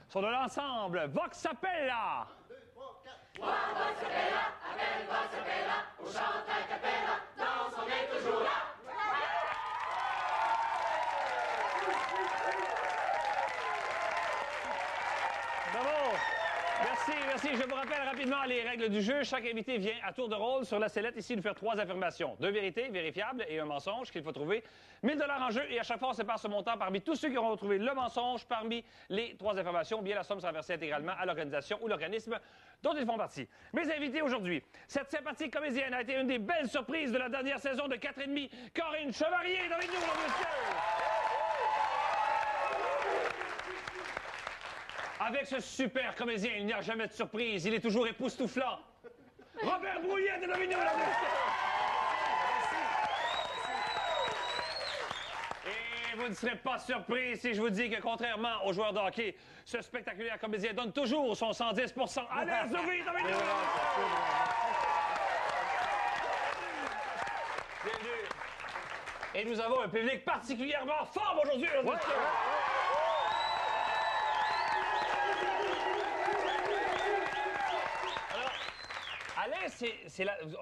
sont de l'ensemble Vox Sapella. Vox Sapella, appelle Vox Sapella, on chante a cappella, danse, on est toujours là. Bravo! Merci. Je vous rappelle rapidement les règles du jeu. Chaque invité vient à tour de rôle sur la sellette ici nous faire 3 affirmations. 2 vérités vérifiables et un mensonge qu'il faut trouver. 1 000 $ en jeu et à chaque fois on sépare ce montant parmi tous ceux qui auront trouvé le mensonge parmi les 3 affirmations. Bien, la somme sera versée intégralement à l'organisation ou l'organisme dont ils font partie. Mes invités aujourd'hui, cette sympathique comédienne a été une des belles surprises de la dernière saison de 4,5. Corinne Chevalier est avec nous, monsieur! Avec ce super comédien, il n'y a jamais de surprise. Il est toujours époustouflant. Robert Brouillet est avec nous, Et vous ne serez pas surpris si je vous dis que, contrairement aux joueurs de hockey, ce spectaculaire comédien donne toujours son 110 %. Alain Zouvi est avec nous! Bienvenue. Et nous avons un public particulièrement fort aujourd'hui. Alain,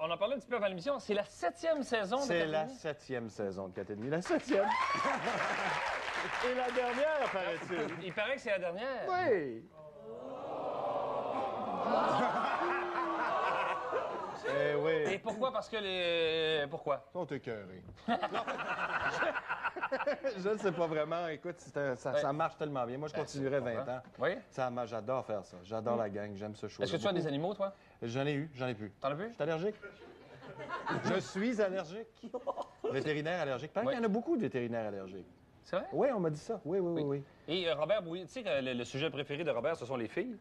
on en parlait un petit peu avant l'émission, c'est la 7e saison de 4,5. C'est la 7e saison de 4,5. La 7e. Et la dernière, paraît-il. Il paraît que c'est la dernière. Oui. Eh oui. Et pourquoi? Parce que les... Pourquoi? Ils sont écœurés. Je ne sais pas vraiment. Écoute, ça marche tellement bien. Moi, je continuerai 20 ans. Oui? J'adore faire ça. J'adore la gang. J'aime ce show. Est-ce que tu as des animaux, toi? J'en ai plus. T'en as plus? Je suis allergique. Je suis allergique. Vétérinaire allergique. Paraît qu'il y en a beaucoup de vétérinaires allergiques. C'est vrai? Oui, on m'a dit ça. Oui. Et Robert Brouillet, tu sais que le sujet préféré de Robert, ce sont les filles.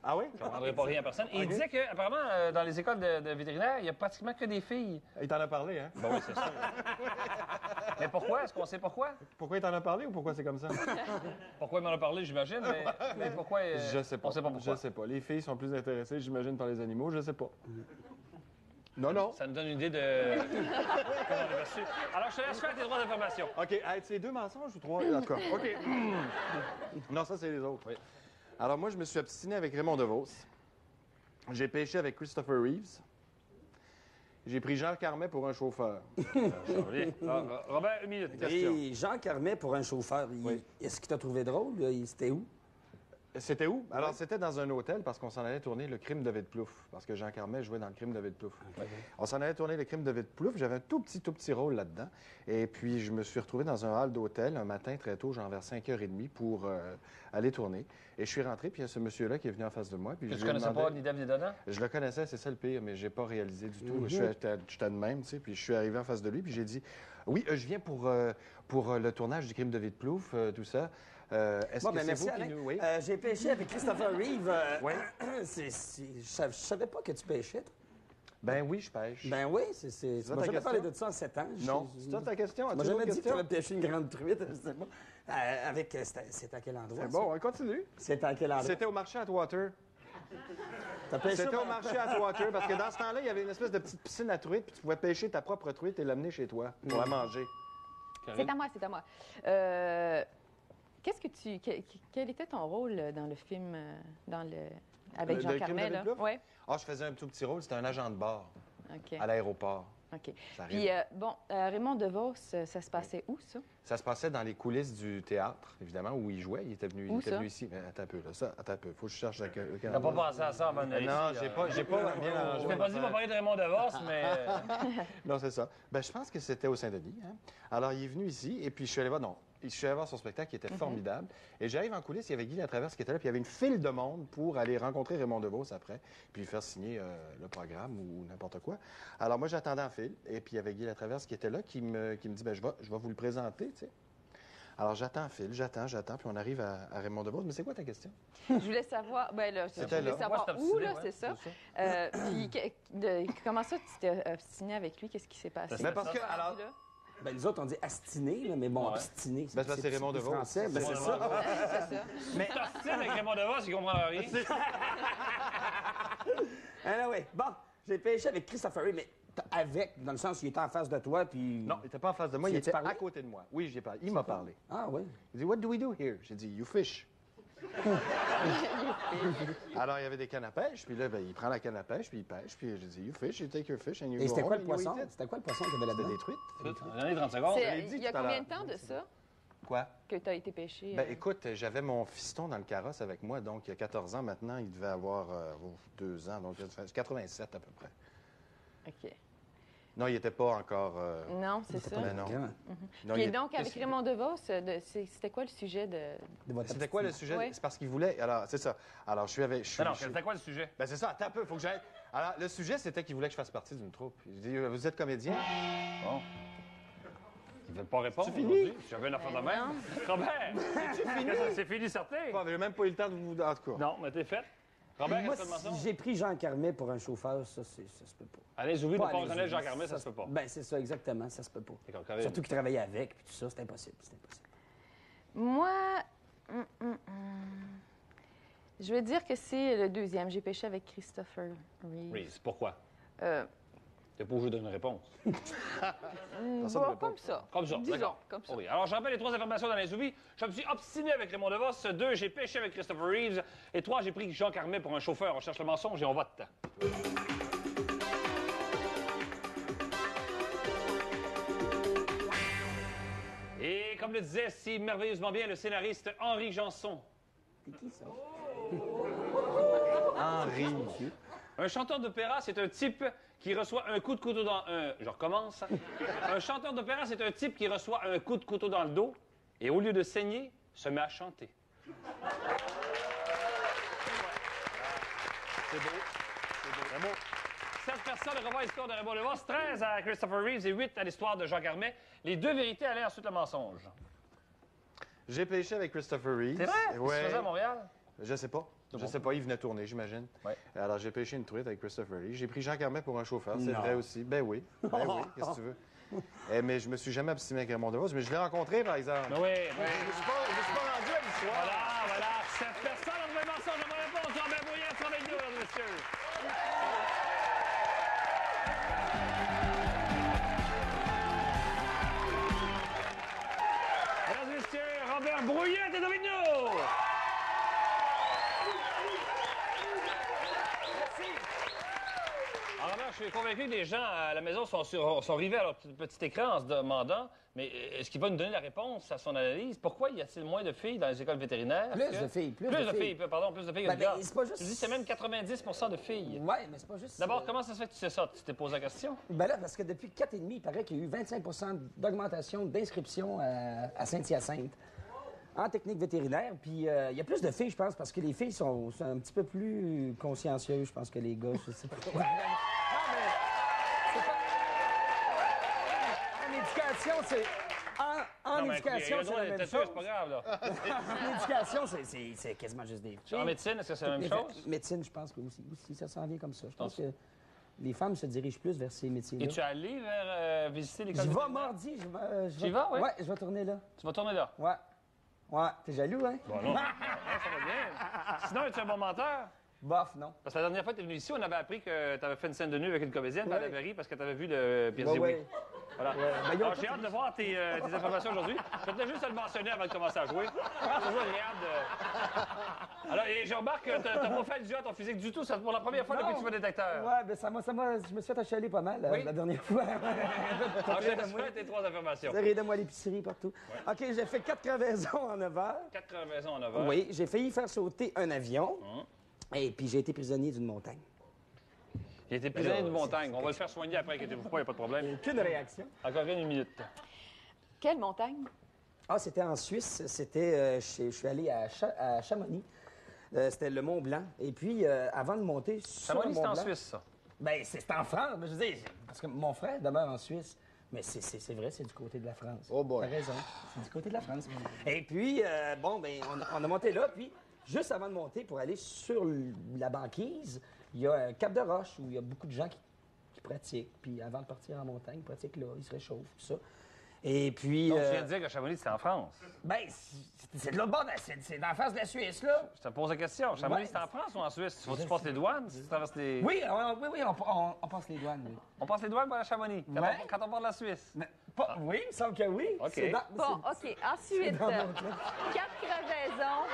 Ah oui? Je ne prendrai pas rien à personne. Et il disait qu'apparemment, dans les écoles de vétérinaires, il n'y a pratiquement que des filles. Il t'en a parlé, hein? Ben oui, c'est ça. Mais pourquoi? Est-ce qu'on sait pourquoi? Pourquoi il t'en a parlé ou pourquoi c'est comme ça? Pourquoi il m'en a parlé, j'imagine, mais pourquoi? Je sais pas. On sait pas pourquoi. Je sais pas. Les filles sont plus intéressées, j'imagine, par les animaux. Je sais pas. Non. Ça nous donne une idée de comment on est reçu. Alors, je te laisse faire tes droits d'information. OK. C'est 2 mensonges ou 3? D'accord. OK. Non, ça, c'est les autres. Oui. Alors, moi, je me suis abstiné avec Raymond DeVos. J'ai pêché avec Christopher Reeves. J'ai pris Jean Carmet pour un chauffeur. Robert, une minute. Et Jean Carmet pour un chauffeur, Oui. est-ce qu'il t'a trouvé drôle? C'était où? C'était où? Alors, c'était dans un hôtel parce qu'on s'en allait tourner Le Crime de Vite-Plouf. Parce que Jean Carmet jouait dans Le Crime de Vite-Plouf. On s'en allait tourner Le Crime de Vite-Plouf. J'avais un tout petit rôle là-dedans. Et puis, je me suis retrouvé dans un hall d'hôtel un matin très tôt, genre vers 5h30, pour aller tourner. Et je suis rentré, puis il y a ce monsieur-là qui est venu en face de moi. Puis Tu je ne lui ai connaissais demandé- pas ni Dave ni Donna? Je le connaissais, c'est ça le pire, mais j'ai pas réalisé du tout. J'étais de même, tu sais, puis je suis arrivé en face de lui, puis j'ai dit « Oui, je viens pour le tournage du Crime de Vite-Plouf, tout ça. Est-ce que c'est merci, vous Alain. qui nous... » Oui. J'ai pêché avec Christopher Reeve. Oui. Je savais pas que tu pêchais, toi. Ben oui, je pêche. Ben oui, tu ça m'as ta jamais question? parlé de ça en 7 ans. Non. C'est ça ta question? Tu As-tu m'as une jamais autre dit que tu question? avais pêché une grande truite, je sais pas. C'était à quel endroit? C'est bon, on continue. C'était à quel endroit? C'était au marché Atwater. T'as pêché C'était dans- au marché Atwater, parce que dans ce temps-là, il y avait une espèce de petite piscine à truites, puis tu pouvais pêcher ta propre truite et l'amener chez toi pour la manger. C'est à moi. Quel était ton rôle dans le film, avec Jean Le Crime de Carmet, là? Vite-Plouf? Oui. Ah, je faisais un tout petit rôle, c'était un agent de bord OK. à l'aéroport. OK. Ça Puis, arrive. Raymond DeVos, ça se passait où, ça? Ça se passait dans les coulisses du théâtre, évidemment, où il jouait. Il était venu, Où ça? ici. Mais attends un peu, là. Attends un peu. Faut que je cherche lequel T'as pas pensé à ça avant de venir Non, ici, j'ai pas bien Je arrangé. t'ai pas dit de parler de Raymond DeVos, mais... Non, c'est ça. Ben, je pense que c'était au Saint-Denis. Hein? Alors, il est venu ici, et puis je suis allé voir... Non, je suis allé voir son spectacle qui était formidable. Et j'arrive en coulisses, il y avait Guy Latraverse qui était là, puis il y avait une file de monde pour aller rencontrer Raymond DeVos après, puis lui faire signer le programme ou n'importe quoi. Alors, moi, j'attendais en file, et puis il y avait Guy Latraverse qui était là, qui me dit, ben, je vais vous le présenter, tu sais. Alors, j'attends en file, j'attends, puis on arrive à Raymond DeVos. Mais c'est quoi ta question? Je voulais savoir, je C'était voulais là. savoir Moi, c'est où, obstiné, là, ouais, c'est ça. c'est Puis, comment ça, tu t'es obstiné avec lui? Qu'est-ce qui s'est passé? Mais parce que, alors... Là? Ben, les autres, on dit astiné, là, mais bon, Ouais. obstiné. Ben, c'est parce que c'est Raymond plus DeVos. français. Ben, c'est Raymond ça. C'est ça. Mais t'as avec Raymond DeVos, il comprend rien. Oui. Bon, j'ai pêché avec Christopher Reeve, mais avec, dans le sens, il était en face de toi, puis... Non, il n'était pas en face de moi, Tu il as-tu était parlé? à côté de moi. Oui, j'ai parlé. Il m'a parlé. Ah oui. Il dit, What do we do here? J'ai dit, You fish. Alors, il y avait des cannes à pêche, puis là, ben, il prend la canne à pêche, puis il pêche, puis je dis, you fish, you take your fish, and you Et go c'était quoi home le and you poisson? eat it. C'était quoi le poisson qu'il y avait C'était là-dedans? des truites. Donnez 30 secondes. l'ai dit Il y a tout à combien l'heure. de temps de ça Quoi? que tu as été pêché? Ben, écoute, j'avais mon fiston dans le carrosse avec moi, donc il y a 14 ans maintenant, il devait avoir 2 ans, donc 87 à peu près. OK. Non, il n'était pas encore... Non, c'est ça. Ben non. Grand. Non, Puis il- donc, avec Raymond DeVos, c'était quoi le sujet de... De votre C'était quoi le sujet? Oui. C'est parce qu'il voulait... Alors, c'est ça. Alors, je suis avec... Non, c'était quoi le sujet? Ben, c'est ça, attends un peu, faut que j'aille... Alors, le sujet, c'était qu'il voulait que je fasse partie d'une troupe. Il dit, vous êtes comédien? Bon. Il ne veut pas répondre. C'est fini? aujourd'hui. J'avais une affaire de même. Robert! C'est fini, certain? Bon, j'ai même pas eu le temps de vous... En tout cas. Non, mais t'es fait. Robert, Moi, est-ce que le mensonge? si j'ai pris Jean Carmet pour un chauffeur, ça se peut pas. Alain Zouvi ne Pas pas Alain reconnaître Jean Zouvi, Carmet, ça se peut pas. Ben, c'est ça, exactement, ça se peut pas. D'accord, Karine. Surtout qu'il travaillait avec, puis tout ça, c'est impossible, c'est impossible. Moi, je vais dire que c'est le deuxième. J'ai pêché avec Christopher Reeve. Reeves, pourquoi? Euh, T'es pas obligé de donner une réponse. Personne bon, ne répond. comme ça. Comme ça, Disons, d'accord. comme ça. Oui. Alors, je rappelle les 3 affirmations d'Alain Zouvi. Je me suis obstiné avec Raymond DeVos. 2, j'ai pêché avec Christopher Reeves. Et 3, j'ai pris Jean Carmet pour un chauffeur. On cherche le mensonge et on vote. Et comme le disait si merveilleusement bien le scénariste Henri Janson, C'est qui, ça? Henri. un chanteur d'opéra, c'est un type qui reçoit un coup de couteau dans un... Je recommence. Un chanteur d'opéra, c'est un type qui reçoit un coup de couteau dans le dos et au lieu de saigner, se met à chanter. C'est beau. C'est beau. 7 personnes revoient l'histoire de Raymond DeVos, 13 à Christopher Reeves et 8 à l'histoire de Jean Carmet. Les 2 vérités allaient ensuite le mensonge. J'ai pêché avec Christopher Reeves. C'est vrai? Tu Ouais. faisais à Montréal? Je sais pas. Je sais pas, il venait tourner, j'imagine. Ouais. Alors, j'ai pêché une truite avec Christopher Lee. J'ai pris Jean Carmet pour un chauffeur, c'est Non. vrai aussi. Ben oui, qu'est-ce que tu veux? Mais je me suis jamais obstiné avec Raymond DeVos, mais je l'ai rencontré, par exemple. Ben oui, oui. Je me suis pas rendu à l'histoire. Voilà. 7 personnes ont le mensonge de ma réponse. Robert Brouillard, 32, mesdames et messieurs. Mesdames et messieurs, Robert Brouillard est avec nous. Alors, Robert, je suis convaincu que les gens à la maison sont rivés à leur petit écran en se demandant, mais est-ce qu'il va nous donner la réponse à son analyse? Pourquoi y a-t-il moins de filles dans les écoles vétérinaires? Plus de filles, plus de filles. Pardon, plus de filles Ben, que de gars. ben, c'est pas juste- Tu dis que c'est même 90 de filles. Ouais, mais c'est pas juste... D'abord, comment ça se fait que tu sais ça? Tu t'es posé la question? Ben là, parce que depuis 4 et demi, il paraît qu'il y a eu 25 d'augmentation d'inscription à Saint-Hyacinthe en technique vétérinaire. Puis il y a plus de filles, je pense, parce que les filles sont un petit peu plus consciencieuses, je pense, que les gars. Je sais pas. Non, mais c'est pas- En éducation, c'est... En Non, mais éducation, il a le c'est droit la d'être même têteux, chose. c'est pas grave, là. En éducation, c'est quasiment juste des filles. En médecine, est-ce que c'est la même chose? Médecine, je pense que aussi ça s'en vient comme ça. Je pense que les femmes se dirigent plus vers ces métiers-là. Es-tu allé vers visiter l'école Je vais vétérinaire? mardi. Tu y vas, oui? Ouais, je vais tourner là. Tu vas tourner là? Ouais. Ouais, t'es jaloux, hein? Bon, non. Non, ça va bien. Sinon, es-tu un bon menteur? Bof, non. Parce que la dernière fois que tu es venu ici, on avait appris que tu avais fait une scène de nu avec une comédienne, Ouais. Valérie Berry, parce que tu avais vu le Pierre Ouais, Zéoui. ouais. Voilà. Ben, ils ont Alors, tout- j'ai hâte de voir tes informations aujourd'hui. Je tenais juste à le mentionner avant de commencer à jouer. C'est toujours agréable de... Alors, et je remarque que tu n'as pas fait allusion à ton physique du tout. C'est pour la première fois depuis que tu fais détecteur. Ouais, ben je me suis fait achaler pas mal Oui. la dernière fois. Alors, je te souhaite tes 3 affirmations. Vous avez de moi à l'épicerie partout. OK, j'ai fait 4 crevaisons en 9 heures. 4 crevaisons en 9 heures. Oui, j'ai failli faire sauter un avion. Et puis j'ai été prisonnier d'une montagne. Il était prisonnier d'une montagne. On va le faire soigner après, inquiétez-vous pas, il n'y a pas de problème. Aucune réaction. Encore une minute. Quelle montagne? Ah, c'était en Suisse. C'était, je suis allé à Chamonix. C'était le Mont Blanc. Et puis, avant de monter sur le Chamonix, Mont c'est en Blanc... Suisse, ça. Ben, c'est en France. Mais je veux dire, parce que mon frère demeure en Suisse. Mais c'est vrai, c'est du côté de la France. Oh boy. T'as raison. C'est du côté de la France. Et puis, bon, ben, on a monté là. Puis, juste avant de monter pour aller sur la banquise, il y a un cap de roche où il y a beaucoup de gens qui pratiquent. Puis, avant de partir en montagne, ils pratiquent là. Ils se réchauffent, tout ça. Et puis... Donc, tu viens de dire que Chamonix, c'est en France. Ben, c'est de l'autre bord, c'est dans la face de la Suisse, là. Je te pose la question. Chamonix, Ouais. c'est en France ou en Suisse? Faut-tu passer les douanes? Si tu traverses les... Oui, on passe les douanes, oui. On passe les douanes pour aller à Chamonix, Ouais. quand on part de la Suisse. Mais oui, il me semble que oui. OK. C'est dans- Bon, OK. Ensuite, dans mon plan. 4 crevaisons.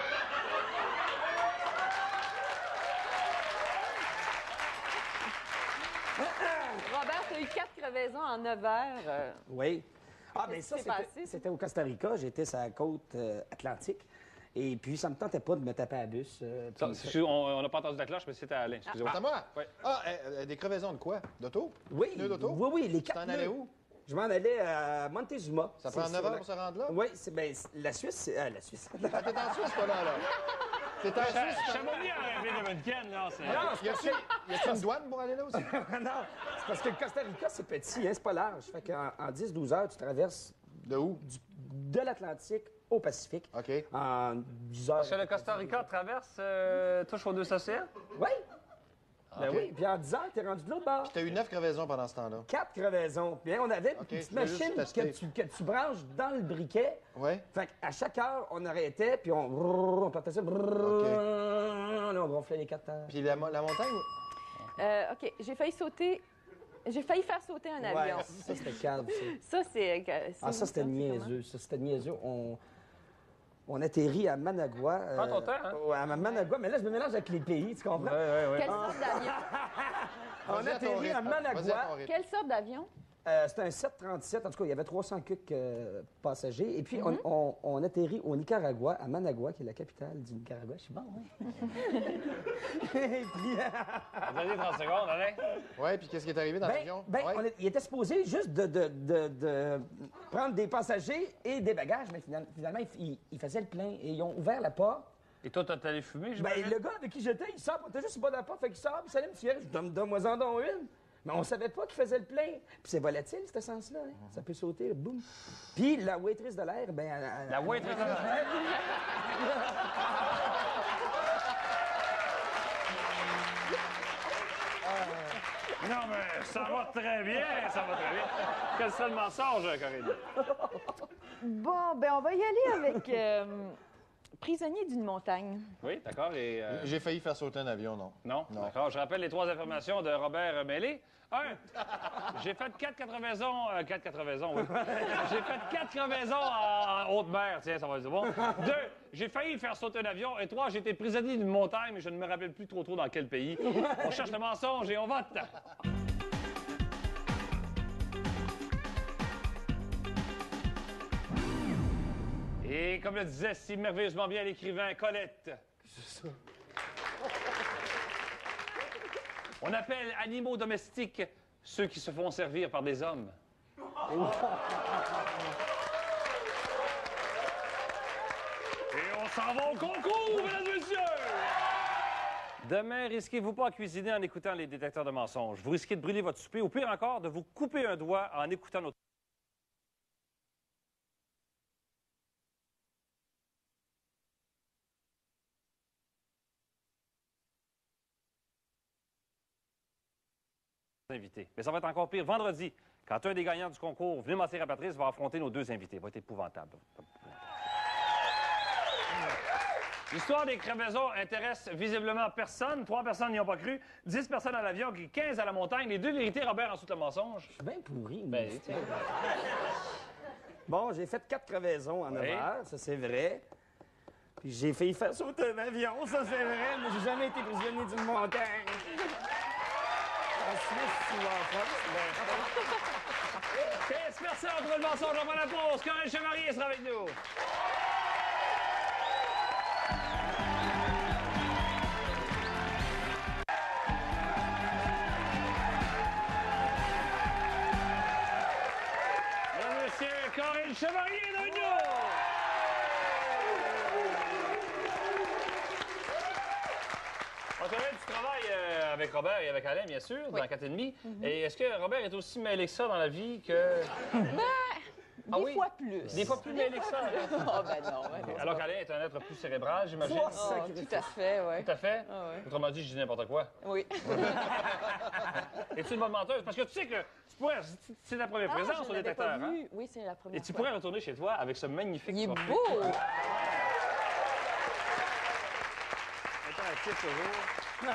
Robert, tu as eu 4 crevaisons en 9 heures. Oui. Ah, bien Qu'est-ce ça, qui s'est passé? c'était au Costa Rica. J'étais sur la côte atlantique. Et puis, ça me tentait pas de me taper à la bus. On n'a pas entendu la cloche, mais c'était à Alain. Excusez-moi. C'est à moi? Ouais. Ah, des crevaisons de quoi? D'auto? Oui, Pneus d'auto? oui, les Tu 4 t'en allais où? Je m'en allais à Montezuma. Ça prend C'est 9 sur heures la- pour se rendre là? Oui, la Suisse, c'est... la Suisse. Ah, t'es en Suisse, pas là, là. T'es en Suisse? Chamonix a rêvé de Munchen, là. C'est... Y a-tu une douane pour aller là aussi? Non, c'est parce que le Costa Rica, c'est petit, hein, c'est pas large. Fait qu'en 10-12 heures, tu traverses De où? de l'Atlantique au Pacifique. OK. En 10 heures. Parce que le Costa Rica traverse, touche aux deux océans? Oui. Ben OK. oui, puis en 10 heures, t'es rendu de l'autre bord. T'as eu 9 crevaisons pendant ce temps-là. 4 crevaisons. Bien, on avait OK, une petite je voulais juste machine tester. que tu branches dans le briquet. Oui? Fait qu'à chaque heure, on arrêtait, puis on partait ça. On gonflait les 4 heures. Puis la montagne? OK, j'ai failli sauter. J'ai failli faire sauter un Ouais, avion. ça, c'était calme, ça. Ça, c'est. Ah, ça, c'était niaiseux. Ça, c'était niaiseux. On atterrit à Managua. Prends ton temps, hein? Ouais, à Managua. Mais là, je me mélange avec les pays, tu comprends? Quelle sorte d'avion? On Vas-y à ton atterrit à rythme. Vas-y à ton Managua. rythme. Quelle sorte d'avion? C'était un 737. En tout cas, il y avait 300 passagers. Et puis, on atterrit au Nicaragua, à Managua, qui est la capitale du Nicaragua. Je suis bon, oui. Et puis, Vas-y, 30 secondes, Alain. Oui, puis qu'est-ce qui est arrivé dans l'avion? Ouais. il était supposé juste de prendre des passagers et des bagages, mais finalement, il faisait le plein. Et ils ont ouvert la porte. Et toi, t'es allé fumer, Ben, j'imagine? le gars avec qui j'étais, il sort, on était juste au bas de la porte, fait qu'il sort, puis ça allait me tirer. Je dis, donne-moi-en donc une. Mais on savait pas qu'il faisait le plein. Puis c'est volatile, cet essence-là. Hein? Ça peut sauter, boum. Puis la waitress de l'air, ben... La waitress de l'air. Non, mais ça va très bien, ça va très bien. Quel serait le mensonge, Corinne? Bon, ben on va y aller avec prisonnier d'une montagne. Oui, d'accord, et... J'ai failli faire sauter un avion, non. Non, Non. d'accord. Je rappelle les 3 affirmations de Robert Mêlé. 1. J'ai fait 4 crevaisons... 4 crevaisons, oui. J'ai fait 4 crevaisons en haute mer. Tiens, ça va être bon. 2. J'ai failli faire sauter un avion. Et 3. J'ai été prisonnier d'une montagne, mais je ne me rappelle plus trop dans quel pays. On cherche le mensonge et on vote. Et comme le disait si merveilleusement bien l'écrivain Colette... On appelle animaux domestiques ceux qui se font servir par des hommes. Et on s'en va au concours, mesdames et messieurs! Demain, risquez-vous pas à cuisiner en écoutant les détecteurs de mensonges. Vous risquez de brûler votre souper, ou pire encore, de vous couper un doigt en écoutant notre... invités. Mais ça va être encore pire vendredi, quand un des gagnants du concours, venez mentir à Patrice, va affronter nos 2 invités. Ça va être épouvantable. L'histoire des crevaisons intéresse visiblement personne. 3 personnes n'y ont pas cru. 10 personnes à l'avion, 15 à la montagne. Les 2 vérités, Robert, ensuite le mensonge. Je suis bien pourri. Ben, mais- tiens. Bon, j'ai fait 4 crevaisons en 9 Oui. heures, ça c'est vrai. Puis j'ai failli faire sauter un avion, ça c'est vrai, mais j'ai jamais été prisonnier d'une montagne. En Suisse ou en France, 15 personnes ont trouvé le mensonge avant la pause. Corinne Chevalier sera avec nous. Mesdames et messieurs, Corinne Chevalier est avec nous. On connaît du travail avec Robert et avec Alain, bien sûr, dans 4,5. Et est-ce que Robert est aussi mêlé que ça dans la vie que... Ah des oui? fois plus. Des fois plus mêlé que ça. Oh, ben non. ben non. Alors qu'Alain est un être plus cérébral, j'imagine. Oh, Oh, tout à fait, oui. Tout à fait. Ah ouais. Autrement dit, je dis n'importe quoi. Oui. Es-tu une bonne menteuse? Parce que tu sais que tu pourrais... C'est ta première Ah, présence je au l'avais détecteur, pas hein? vu. Oui, c'est la première Et tu fois. pourrais retourner chez toi avec ce magnifique Il est trophée. beau! Interactif toujours.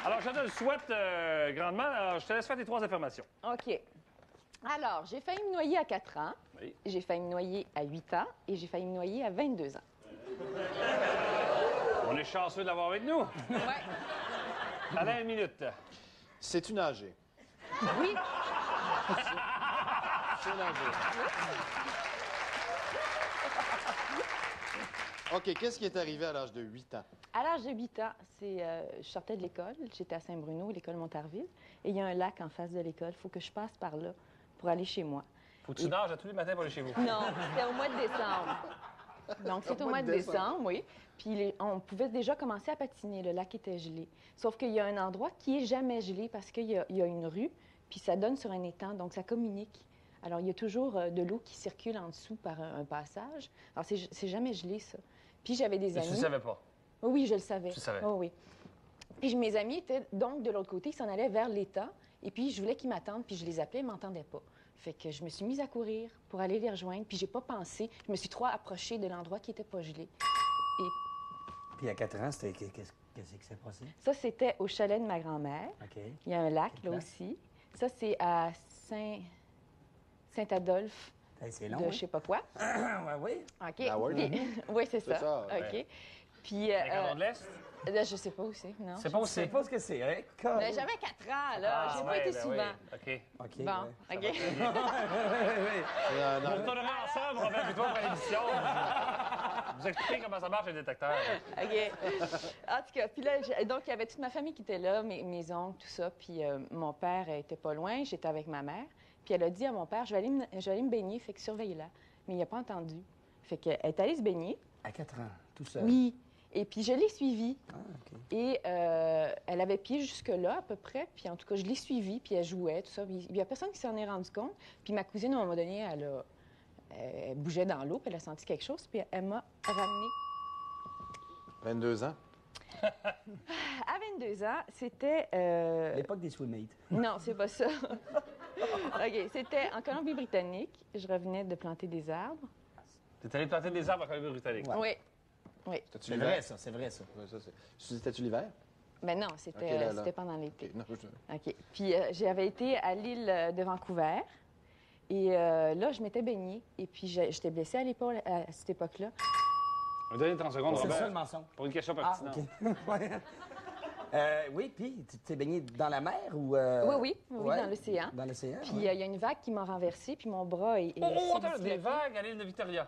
Alors, je te le souhaite grandement. Alors, je te laisse faire tes 3 affirmations. OK. Alors, j'ai failli me noyer à 4 ans, Oui. j'ai failli me noyer à 8 ans et j'ai failli me noyer à 22 ans. On est chanceux de l'avoir avec nous. Ouais. Alain, une minute. C'est une nager. Oui. C'est nager. OK, qu'est-ce qui est arrivé à l'âge de 8 ans? À l'âge de 8 ans, je sortais de l'école, j'étais à Saint-Bruno, l'école Montarville, et il y a un lac en face de l'école. Il faut que je passe par là pour aller chez moi. Faut que tu nages à tous les matins pour aller chez vous. Non, c'était au mois de décembre. Donc, c'est au mois de décembre, oui. Puis, on pouvait déjà commencer à patiner. Le lac était gelé. Sauf qu'il y a un endroit qui est jamais gelé parce qu'il y a une rue, puis ça donne sur un étang, donc ça communique. Alors, il y a toujours de l'eau qui circule en dessous par un passage. Alors, c'est jamais gelé, ça. Puis, j'avais des Mais amis. tu ne savais pas. Oh oui, je le savais. Tu savais. Oh oui. Puis mes amis étaient donc de l'autre côté, ils s'en allaient vers l'étang. Et puis je voulais qu'ils m'attendent, puis je les appelais, ils ne m'entendaient pas. Fait que je me suis mise à courir pour aller les rejoindre, puis j'ai pas pensé. Je me suis trop approchée de l'endroit qui n'était pas gelé. Et Puis à 4 ans, c'était qu'est-ce qui s'est passé? ça, c'était au chalet de ma grand-mère. OK. Il y a un lac Quel là lac? aussi. Ça, c'est à Saint-Adolphe Hey, c'est de long, je sais pas quoi. hein? Ouais, oui. OK. Ah ouais, Puis- oui, c'est ça. ça, OK. ouais. Puis, Les cantons de l'Est? là, je sais pas où c'est, non? C'est pas où Je sais c'est. pas ce que c'est, hein? Ben, j'avais 4 ans, là. J'ai pas été ben souvent. oui. OK. OK. Bon, ouais. OK. On retournera ensemble, Robert et toi, pour l'émission. Vous expliquer comment ça marche, le détecteur. OK. En tout cas, puis là, donc, il y avait toute ma famille qui était là, mes oncles, tout ça. Puis mon père était pas loin, j'étais avec ma mère. Puis elle a dit à mon père, je vais aller me baigner, fait que surveille-la. Mais il n'a pas entendu. Fait qu'elle est allée se baigner. À 4 ans, tout seul. Oui. Et puis je l'ai suivie. Ah, OK. Et elle avait pied jusque-là, à peu près. Puis en tout cas, je l'ai suivie, puis elle jouait, tout ça. Puis il n'y a personne qui s'en est rendu compte. Puis ma cousine, à un moment donné, elle bougeait dans l'eau, puis elle a senti quelque chose, puis elle m'a ramenée. 22 ans. À 22 ans, c'était... L'époque des swimmates. Non, c'est pas ça. OK, c'était en Colombie-Britannique. Je revenais de planter des arbres. T'es allé planter des arbres à Colombie-Britannique. Ouais. Oui. C'était-tu C'est l'hiver? vrai, ça, c'est vrai, ça. Ouais, ça, c'est... C'était-tu l'hiver? Mais non, c'était OK, là. c'était pendant l'été. OK, non, je- OK. Puis j'avais été à l'île de Vancouver. Et là, je m'étais baignée. Et puis j'étais blessée à l'épaule à cette époque-là. Un dernier 30 secondes, C'est ça le Robert, mensonge. pour une question Ah, pertinente. OK. Ouais. Oui, puis tu t'es baigné dans la mer ou... Oui, ouais, dans l'océan. Dans l'océan, Puis ouais. il y a une vague qui m'a renversée, puis mon bras est Oh, attends, disloqué des vagues à l'île de Victoria.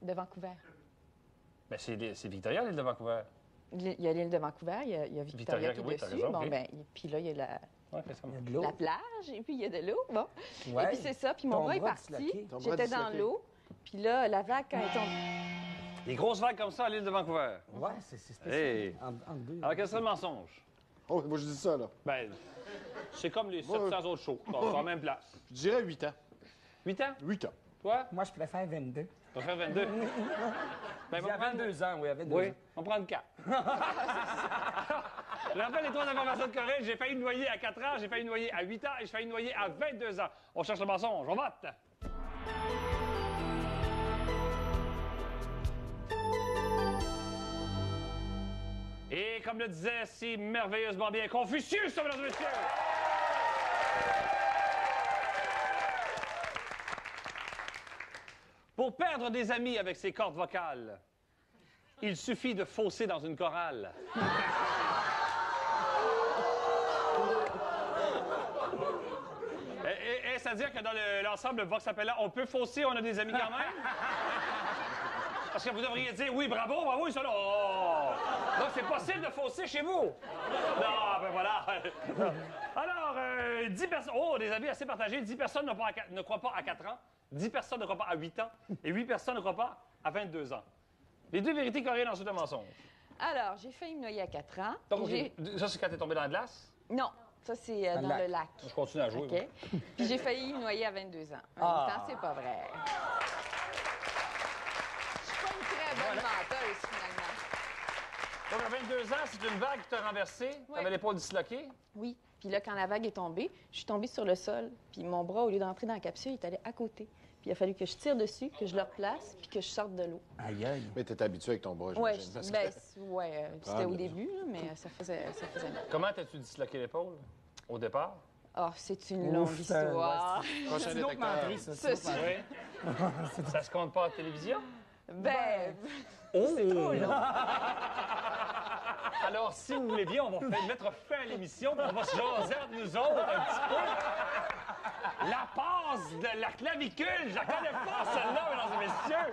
de Vancouver. Ben, c'est Victoria, l'île de Vancouver. Il y a l'île de Vancouver, il y a Victoria qui est oui, t'as dessus. raison, Bon, ok. ben, puis là, il y a Ouais, fais ça. Il y a de l'eau. la plage, et puis il y a de l'eau. Bon. Ouais. Et puis c'est ça, puis mon Ton bras est bras parti. disloqué. Ton bras J'étais dans disloqué. l'eau. Puis là, la vague, quand elle tombe... Des grosses vagues comme ça à l'île de Vancouver. Ouais, c'est spécial. Hey. En deux. Alors, quel serait le mensonge? Oh, moi, je dis ça, là. Ben, c'est comme les 700 autres shows. Ils sont en même place. Je dirais 8 ans. 8 ans? 8 ans. Toi? Moi, je préfère 22. Tu vas faire 22? Ben, Il y a 22 ans, oui, à 22 Oui, ans. on prend 4. Je rappelle les 3 informations de Corée. J'ai failli me noyer à 4 ans, j'ai failli me noyer à 8 ans et j'ai failli me noyer à 22 ans. On cherche le mensonge. On vote! Et comme le disait si merveilleusement bien Confucius, mesdames et messieurs! Pour perdre des amis avec ses cordes vocales, il suffit de fausser dans une chorale. C'est-à-dire que dans l'ensemble Vox Appella, on peut fausser, on a des amis quand même? Parce que vous devriez dire oui, bravo, bravo, ils sont là. Oh! Donc, c'est possible de fausser chez vous. Non, ben voilà. Alors, 10 personnes. Oh, des avis assez partagés. 10 personnes ne croient pas à 4 ans. 10 personnes ne croient pas à 8 ans. Et 8 personnes ne croient pas à 22 ans. Les 2 vérités coréennes, ensuite un mensonge. Alors, j'ai failli me noyer à 4 ans. Donc, J'ai- ça, c'est quand t'es tombé dans la glace? Non, Ça, c'est Dans le dans lac. le lac. Je continue à jouer. OK? moi. Puis j'ai failli me noyer à 22 ans. En Ah. même temps, c'est pas vrai. Je suis pas une très bonne menteuse, finalement. Donc, à 22 ans, c'est une vague qui t'a renversé. Ouais. T'avais l'épaule disloquée. Oui. Puis là, quand la vague est tombée, je suis tombée sur le sol. Puis mon bras, au lieu d'entrer dans la capsule, il est allé à côté. Puis il a fallu que je tire dessus, que je le replace, puis que je sorte de l'eau. Aïe, aïe. Mais t'es habitué avec ton bras, Ouais, j'imagine. parce que- c'était Ah, au mais- début, là, mais ça faisait mal. Comment t'as-tu disloqué l'épaule au départ? Ah, c'est une longue Ouf, histoire. Prochain C'est une autre détecteur. menterie, ça. Ça, c'est une autre menterie. Oui. Ça se compte pas à la télévision? Ben, C'est trop long. Alors, si vous voulez bien, on va mettre fin à l'émission, puis on va se jaser entre nous autres un petit peu. La passe de la clavicule, je la connais pas, celle-là, mesdames et messieurs.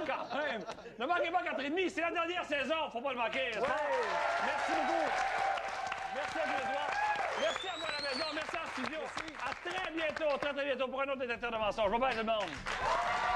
Quand même. Ne manquez pas 4,5, c'est la dernière saison, faut pas le manquer. Merci beaucoup. Merci à tous les trois. Merci à vous à la maison, merci en studio. À très bientôt pour un autre détecteur de mensonges. Bye bye tout le monde.